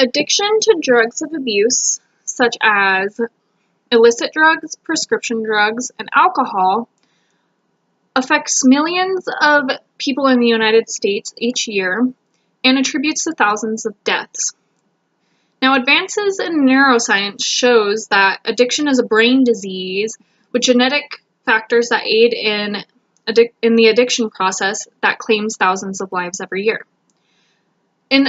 Addiction to drugs of abuse, such as illicit drugs, prescription drugs, and alcohol, affects millions of people in the United States each year and attributes to thousands of deaths. Now, advances in neuroscience shows that addiction is a brain disease with genetic factors that aid in the addiction process that claims thousands of lives every year. In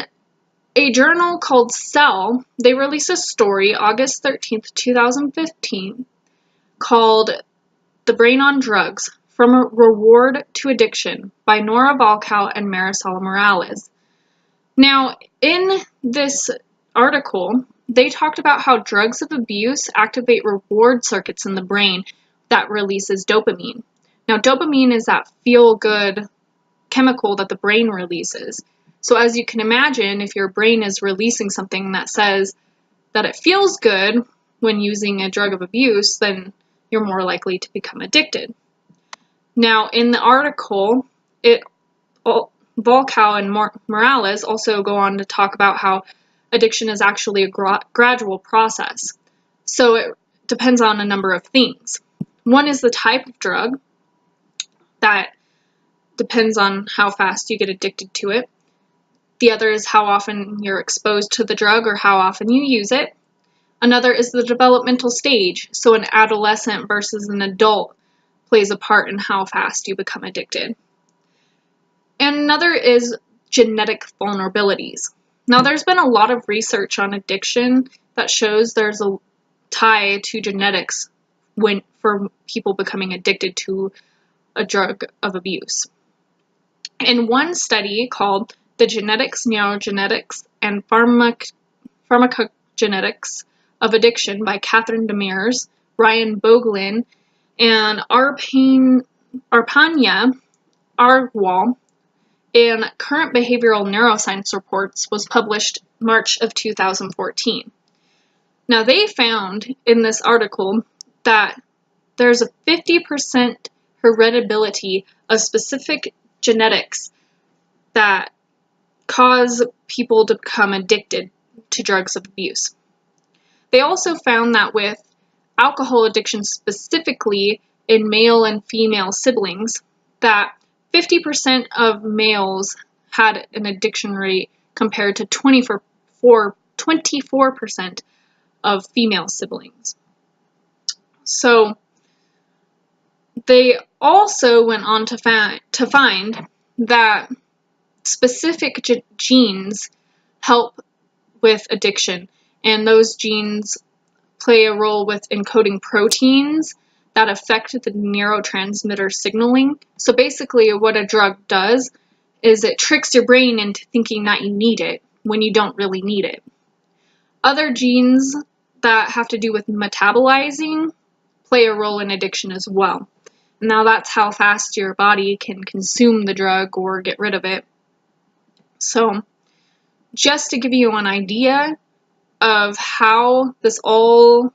a journal called Cell, they released a story August 13th, 2015, called The Brain on Drugs, From a Reward to Addiction by Nora Volkow and Maricela Morales. Now, in this article, they talked about how drugs of abuse activate reward circuits in the brain that releases dopamine. Now, dopamine is that feel-good chemical that the brain releases. So as you can imagine, if your brain is releasing something that says that it feels good when using a drug of abuse, then you're more likely to become addicted. Now, in the article, Volkow and Morales also go on to talk about how addiction is actually a gradual process. So it depends on a number of things. One is the type of drug. That depends on how fast you get addicted to it. The other is how often you're exposed to the drug or how often you use it. Another is the developmental stage. So an adolescent versus an adult plays a part in how fast you become addicted. And another is genetic vulnerabilities. Now, there's been a lot of research on addiction that shows there's a tie to genetics for people becoming addicted to a drug of abuse. In one study called The Genetics, Neurogenetics, and Pharmacogenetics of Addiction by Catherine Demers, Ryan Boglin, and Arpanya Agarwal, in Current Behavioral Neuroscience Reports, was published March of 2014. Now, they found in this article that there's a 50% heritability of specific genetics that cause people to become addicted to drugs of abuse. They also found that with alcohol addiction specifically in male and female siblings, that 50% of males had an addiction rate compared to 24% of female siblings. So they also went on to find that specific genes help with addiction, and those genes play a role with encoding proteins that affect the neurotransmitter signaling. So basically what a drug does is it tricks your brain into thinking that you need it when you don't really need it. Other genes that have to do with metabolizing play a role in addiction as well. Now that's how fast your body can consume the drug or get rid of it. So just to give you an idea of how this all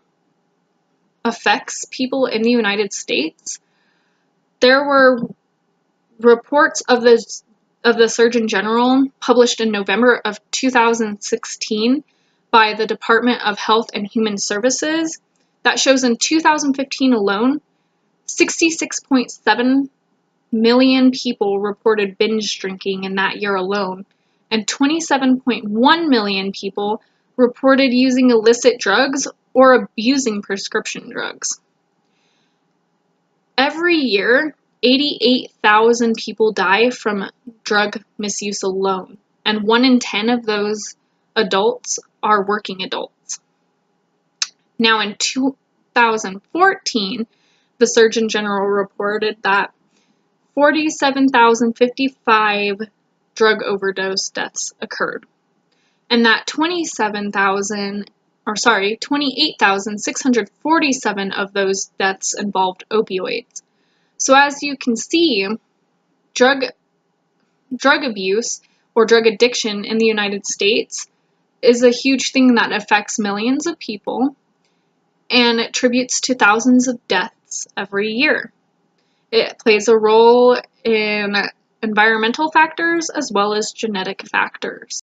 affects people in the United States, there were reports of the Surgeon General published in November of 2016 by the Department of Health and Human Services that shows in 2015 alone, 66.7 million people reported binge drinking in that year alone, and 27.1 million people reported using illicit drugs or abusing prescription drugs. Every year, 88,000 people die from drug misuse alone, and 1 in 10 of those adults are working adults. Now, in 2014, the Surgeon General reported that 47,055 drug overdose deaths occurred, and that 28,647 of those deaths involved opioids. So as you can see, drug abuse or drug addiction in the United States is a huge thing that affects millions of people and it attributes to thousands of deaths every year. It plays a role in environmental factors as well as genetic factors.